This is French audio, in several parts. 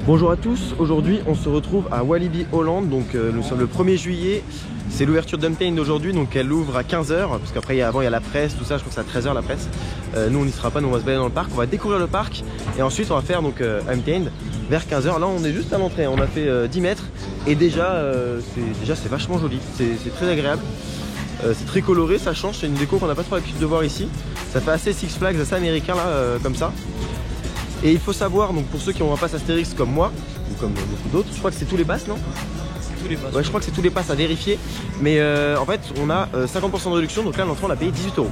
Bonjour à tous, aujourd'hui on se retrouve à Walibi Holland, donc nous sommes le 1er juillet, c'est l'ouverture d'Untamed d'aujourd'hui, donc elle ouvre à 15 h, parce qu'après avant il y a la presse, tout ça, je crois que c'est à 13 h la presse. Nous on n'y sera pas, nous on va se balader dans le parc, on va découvrir le parc, et ensuite on va faire donc Untamed vers 15 h. Là on est juste à l'entrée, on a fait 10 mètres, et déjà c'est vachement joli, c'est très agréable. C'est très coloré, ça change, c'est une déco qu'on n'a pas trop l'habitude de voir ici. Ça fait assez Six Flags, assez américain là, comme ça. Et il faut savoir, donc pour ceux qui ont un pass Astérix comme moi, ou comme beaucoup d'autres, je crois que c'est tous les passes, non? Tous les passes. Ouais, je crois que c'est tous les passes à vérifier. Mais en fait, on a 50% de réduction, donc là, l'entrée, on a payé 18 €.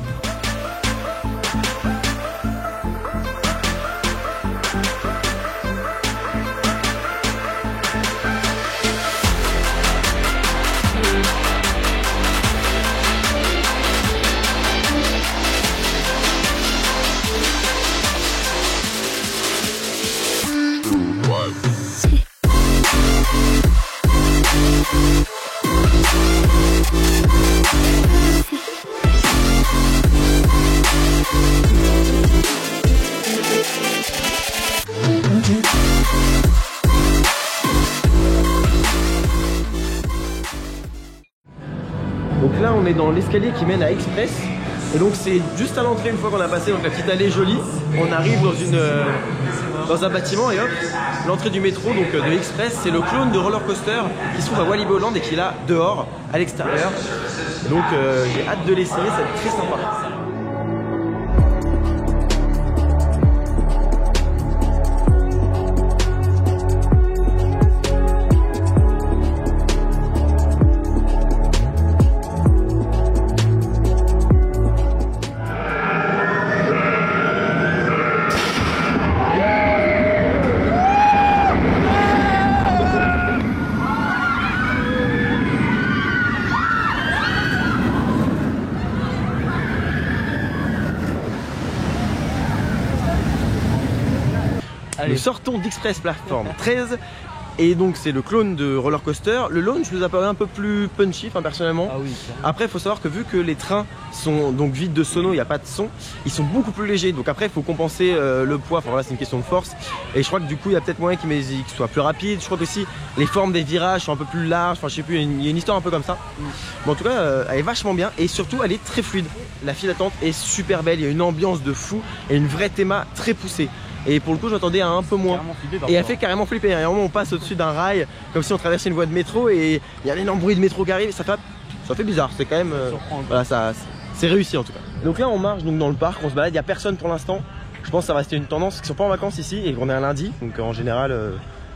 Donc là on est dans l'escalier qui mène à Express, et donc c'est juste à l'entrée, une fois qu'on a passé donc la petite allée jolie, on arrive dans un bâtiment, et hop, l'entrée du métro donc de Express. C'est le clone de Roller Coaster qui se trouve à Walibi Holland et qui est là dehors à l'extérieur. Donc j'ai hâte de l'essayer, ça va être très sympa. Nous sortons d'Express plateforme 13, et donc c'est le clone de Roller Coaster. Le launch nous a paru un peu plus punchy, enfin personnellement. Ah oui, après il faut savoir que vu que les trains sont donc vides de sono, il n'y a pas de son, ils sont beaucoup plus légers. Donc après il faut compenser le poids, enfin voilà, c'est une question de force. Et je crois que du coup il y a peut-être moyen qu'ils soient plus rapides. Je crois que aussi les formes des virages sont un peu plus larges, enfin je sais plus, il y a une histoire un peu comme ça. Bon, en tout cas elle est vachement bien, et surtout elle est très fluide. La file d'attente est super belle, il y a une ambiance de fou et une vraie théma très poussée. Et pour le coup, j'entendais un peu moins. Et elle fait carrément flipper. Et à un moment, on passe au-dessus d'un rail, comme si on traversait une voie de métro, et il y a un énorme bruit de métro qui arrive. Ça fait bizarre. C'est quand même. Voilà, c'est réussi en tout cas. Donc là, on marche donc dans le parc, on se balade. Il n'y a personne pour l'instant. Je pense que ça va rester une tendance. Ils sont pas en vacances ici, et qu'on est un lundi. Donc en général,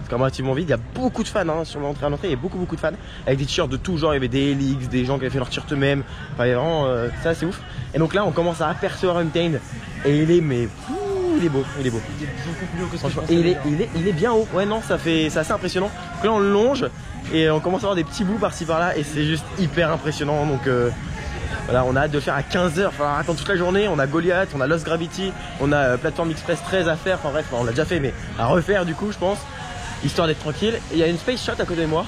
c'est quand même relativement vide. Il y a beaucoup de fans hein, sur l'entrée à l'entrée. Il y a beaucoup de fans avec des t-shirts de tout genre. Il y avait des Helix, des gens qui avaient fait leur t-shirt eux-mêmes. Enfin, il y a vraiment. Ça, c'est ouf. Et donc là, on commence à apercevoir Untamed. Et il est il est beau, il est beau. Il est beaucoup plus haut que ce que je pensais. Et il est bien haut. Ouais, non, c'est assez impressionnant. Donc là, on le longe et on commence à avoir des petits bouts par-ci par-là, et c'est juste hyper impressionnant. Donc voilà, on a hâte de faire à 15 h. Il va falloir attendre toute la journée. On a Goliath, on a Lost Gravity, on a Plateforme Express 13 à faire. Enfin bref, on l'a déjà fait, mais à refaire du coup, je pense, histoire d'être tranquille. Et il y a une Space Shot à côté de moi.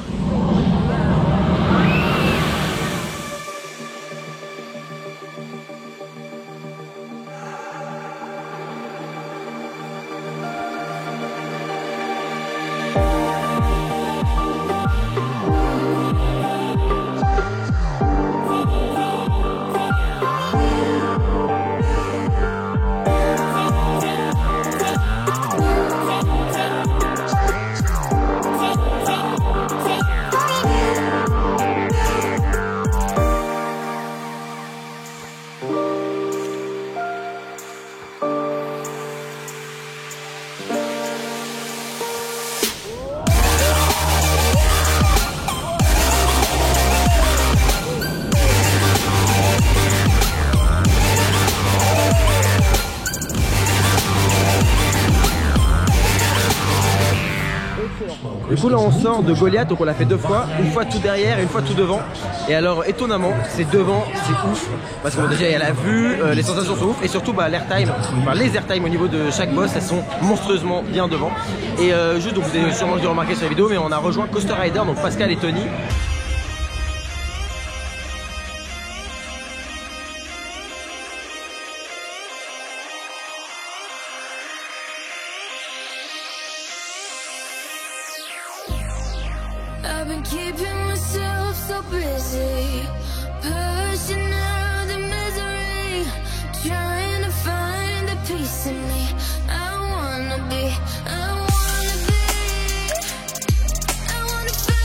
Du coup là on sort de Goliath, donc on l'a fait 2 fois, une fois tout derrière et une fois tout devant. Et alors étonnamment, c'est devant, c'est ouf, parce que déjà il y a la vue, les sensations sont ouf, et surtout l'airtime, enfin les airtime au niveau de chaque boss, elles sont monstrueusement bien devant. Et juste, donc vous avez sûrement dû remarquer sur la vidéo, mais on a rejoint Coaster Rider, donc Pascal et Tony. I've been keeping myself so busy, pushing out the misery, trying to find a piece of me. I wanna be find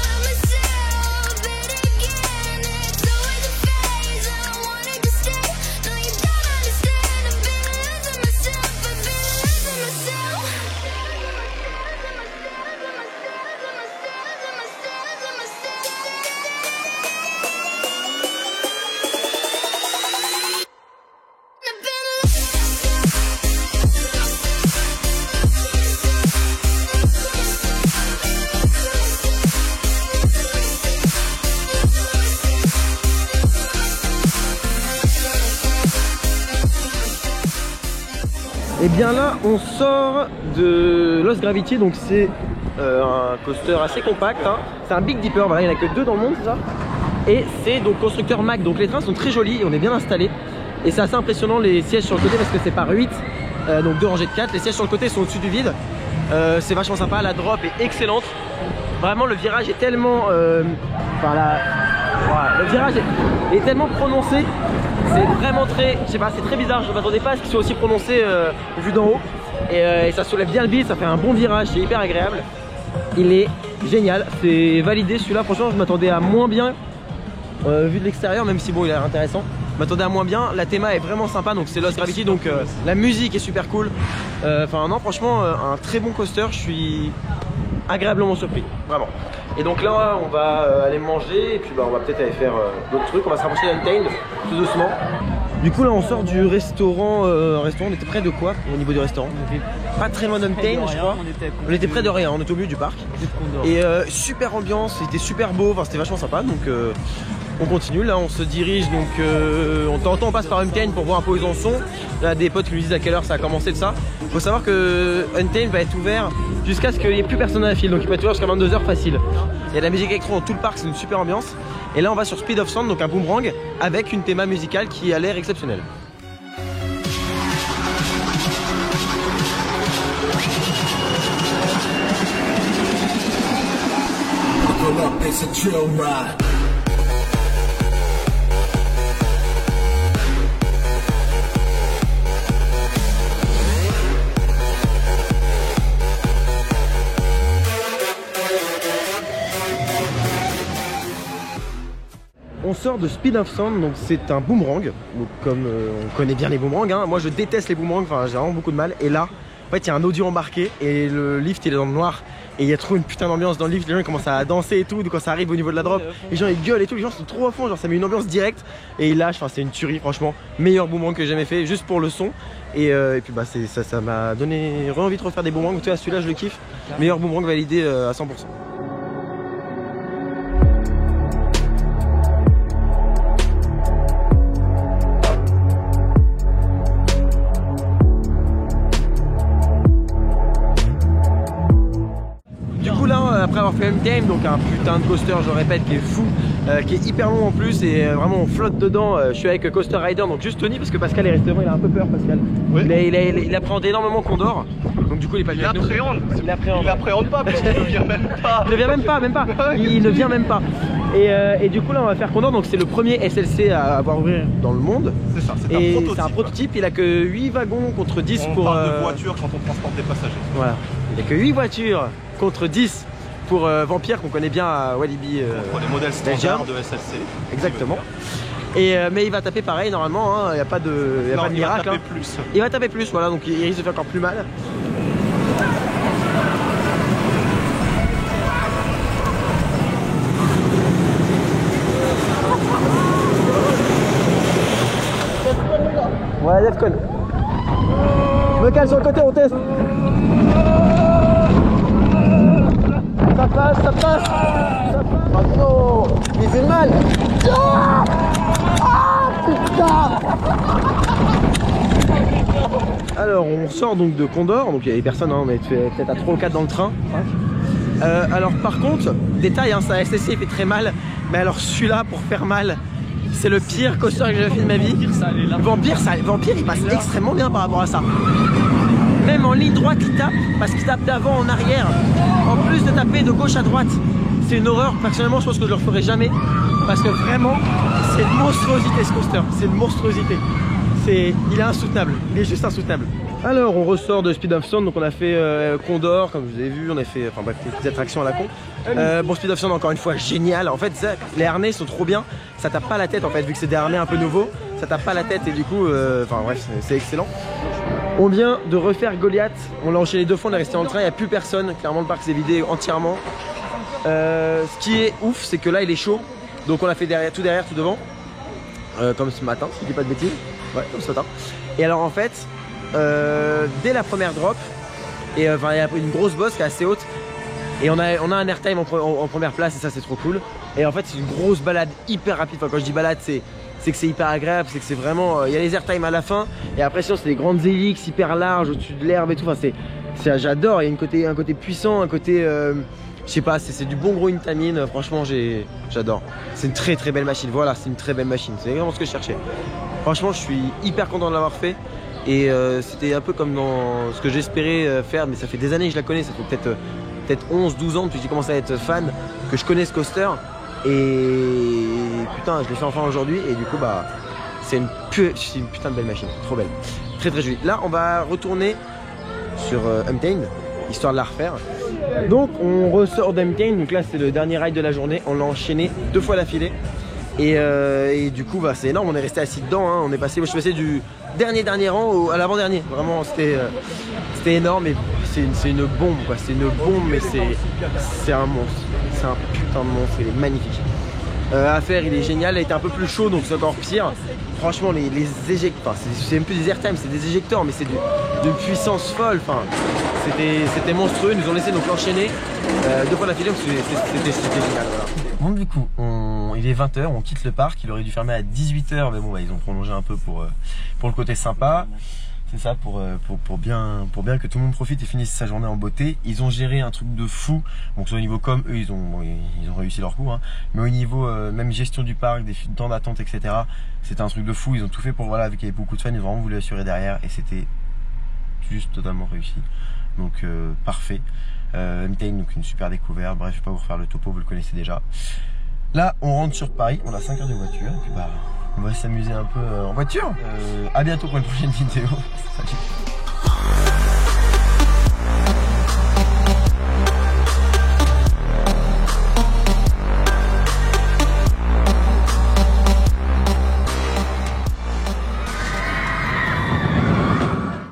myself, but again, it's always a phase. I wanted to stay, no you don't understand. I've been losing myself, I've been losing myself. Et bien là, on sort de Lost Gravity, donc c'est un coaster assez compact, hein. C'est un Big Dipper, voilà, il n'y en a que 2 dans le monde, c'est ça. Et c'est donc constructeur Mack, donc les trains sont très jolis, on est bien installés. Et c'est assez impressionnant les sièges sur le côté parce que c'est par 8, donc 2 rangées de 4. Les sièges sur le côté sont au-dessus du vide, c'est vachement sympa, la drop est excellente. Vraiment le virage est tellement... voilà, le virage est tellement prononcé. C'est vraiment très, je sais pas, c'est très bizarre, je ne m'attendais pas à ce qu'il soit aussi prononcé vu d'en haut. Et ça soulève bien le bide, ça fait un bon virage, c'est hyper agréable. Il est génial, c'est validé celui-là, franchement je m'attendais à moins bien vu de l'extérieur, même si bon il a l'air intéressant. Je m'attendais à moins bien, la théma est vraiment sympa, donc c'est Lost Gravity, donc la musique est super cool. Enfin non, franchement un très bon coaster, je suis agréablement surpris, vraiment. Et donc là on va aller manger et puis bah, on va peut-être aller faire d'autres trucs, on va se rapprocher d'Untamed tout doucement. Du coup là on sort du restaurant, on était près de quoi au niveau du restaurant? Pas très loin d'Untamed je crois. On était près de rien, on était au milieu du parc. Et super ambiance, c'était super beau, enfin, c'était vachement sympa, donc on continue, là on se dirige, donc on passe par Untamed pour voir un peu où ils en sont. Il y a des potes qui nous disent à quelle heure ça a commencé de ça. Il faut savoir que Untamed va être ouvert jusqu'à ce qu'il n'y ait plus personne à la file, donc il va être ouvert jusqu'à 22 h facile. Il y a de la musique électro dans tout le parc, c'est une super ambiance. Et là on va sur Speed of Sound, donc un boomerang avec une théma musicale qui a l'air exceptionnelle. On sort de Speed of Sound, donc c'est un boomerang, donc comme on connaît bien les boomerangs, hein. Moi je déteste les boomerangs, enfin j'ai vraiment beaucoup de mal. Et là, en fait il y a un audio embarqué et le lift il est dans le noir. Et il y a trop une putain d'ambiance dans le lift, les gens ils commencent à danser et tout, quand ça arrive au niveau de la drop, les gens ils gueulent et tout, les gens sont trop à fond, genre ça met une ambiance directe. Et il lâche, enfin c'est une tuerie franchement, meilleur boomerang que j'ai jamais fait, juste pour le son. Et puis bah ça m'a donné envie de refaire des boomerangs, tu vois celui-là je le kiffe, meilleur boomerang validé à 100%. Après avoir fait Untamed, donc un putain de coaster, je le répète, qui est fou, qui est hyper long en plus et vraiment on flotte dedans. Je suis avec Coaster Rider, donc juste Tony parce que Pascal est resté devant, il a un peu peur Pascal. Oui. Il appréhende énormément Condor, donc du coup il est pas venu. Il appréhende pas parce qu'il ne vient même pas. Il ne vient même pas, il ne vient même pas. Et du coup là on va faire Condor, donc c'est le premier SLC à avoir ouvert dans le monde. C'est ça, c'est un prototype, il a que 8 wagons contre 10 pour... On parle de voitures quand on transporte des passagers. Voilà, il a que 8 voitures contre 10 pour Vampire qu'on connaît bien à Walibi. Pour les modèles standards de SLC. Exactement. Mais il va taper pareil normalement, il n'y a pas de, miracle. Il va taper plus. Il va taper plus, voilà, donc il risque de faire encore plus mal. Ouais, Defcon. Je me cale sur le côté, on teste. Ça passe, ça passe. Oh non, il fait mal. Ah putain. Alors on sort donc de Condor, donc il y avait personne, hein, mais peut-être à 3 ou 4 dans le train. Alors par contre, détail, hein, ça SSC fait très mal, mais alors celui-là pour faire mal, c'est le pire coaster que j'ai fait de ma vie. Vampire il passe extrêmement bien par rapport à ça. Même en ligne droite il tape, parce qu'il tape d'avant en arrière, en plus de taper de gauche à droite. c'est une horreur. Personnellement, je pense que je le referai jamais parce que vraiment, c'est une monstruosité ce coaster. C'est une monstruosité. Il est insoutenable. Il est juste insoutenable. Alors, on ressort de Speed of Sound. Donc, on a fait Condor, comme vous avez vu. On a fait, enfin bref, des petites attractions à la con. Bon, Speed of Sound, encore une fois, génial. En fait, les harnais sont trop bien. Ça tape pas la tête en fait, vu que c'est des harnais un peu nouveaux. Ça tape pas la tête et du coup, enfin bref, c'est excellent. On vient de refaire Goliath. On l'a enchaîné 2 fois. On est resté dans le train. Il n'y a plus personne. Clairement, le parc s'est vidé entièrement. Ce qui est ouf, c'est que là, il est chaud. Donc, on l'a fait tout derrière, tout devant. Comme ce matin, si je dis pas de bêtises. Ouais, comme ce matin. Et alors en fait, dès la première drop, et il y a une grosse bosse qui est assez haute, et on a un airtime en première place, et ça c'est trop cool. Et en fait c'est une grosse balade hyper rapide. Enfin, quand je dis balade, c'est que c'est hyper agréable, c'est que c'est vraiment, il y a les airtime à la fin, et après sinon c'est des grandes hélices hyper larges au-dessus de l'herbe et tout. Enfin j'adore. Il y a un côté puissant, un côté je sais pas, c'est du bon gros Intamin. Franchement j'adore. C'est une très belle machine. Voilà, c'est une très belle machine. C'est vraiment ce que je cherchais. Franchement, je suis hyper content de l'avoir fait. Et c'était un peu comme dans ce que j'espérais faire. Mais ça fait des années que je la connais. Ça fait peut-être 11-12 ans depuis que j'ai commencé à être fan, que je connais ce coaster. Et putain, je l'ai fait enfin aujourd'hui. Et du coup, bah, c'est une putain de belle machine. Trop belle. Très jolie. Là, on va retourner sur Untamed, histoire de la refaire. Donc, on ressort d'Untamed. Donc là, c'est le dernier ride de la journée. On l'a enchaîné 2 fois d'affilée. Et du coup, bah, c'est énorme. On est resté assis dedans. Hein. Je suis passé du dernier rang à l'avant-dernier. Vraiment, c'était énorme. Et c'est une bombe, quoi. C'est une bombe, mais c'est un monstre. C'est un putain de monstre. Il est magnifique. À faire, il est génial. Il a été un peu plus chaud, donc c'est encore pire. Franchement, les éjecteurs, c'est même plus des airtime, c'est des éjecteurs, mais c'est de puissance folle. Enfin, c'était monstrueux. Ils nous ont laissé donc l'enchaîner 2 fois d'affilée. C'était génial. Voilà. Bon, du coup, il est 20 h, on quitte le parc. Il aurait dû fermer à 18 h, mais bon, bah, ils ont prolongé un peu pour le côté sympa. C'est ça, pour bien que tout le monde profite et finisse sa journée en beauté. Ils ont géré un truc de fou. Donc au niveau com, eux, ils ont réussi leur coup, hein. Mais au niveau même gestion du parc, des temps d'attente, etc. C'était un truc de fou. Ils ont tout fait pour, voilà, vu qu'il y avait beaucoup de fans, ils ont vraiment voulu assurer derrière et c'était juste totalement réussi. Donc parfait. Untamed, donc une super découverte. Bref, je vais pas vous refaire le topo, vous le connaissez déjà. Là, on rentre sur Paris. On a 5 heures de voiture. Et puis bah, on va s'amuser un peu en voiture. À bientôt pour une prochaine vidéo. Salut.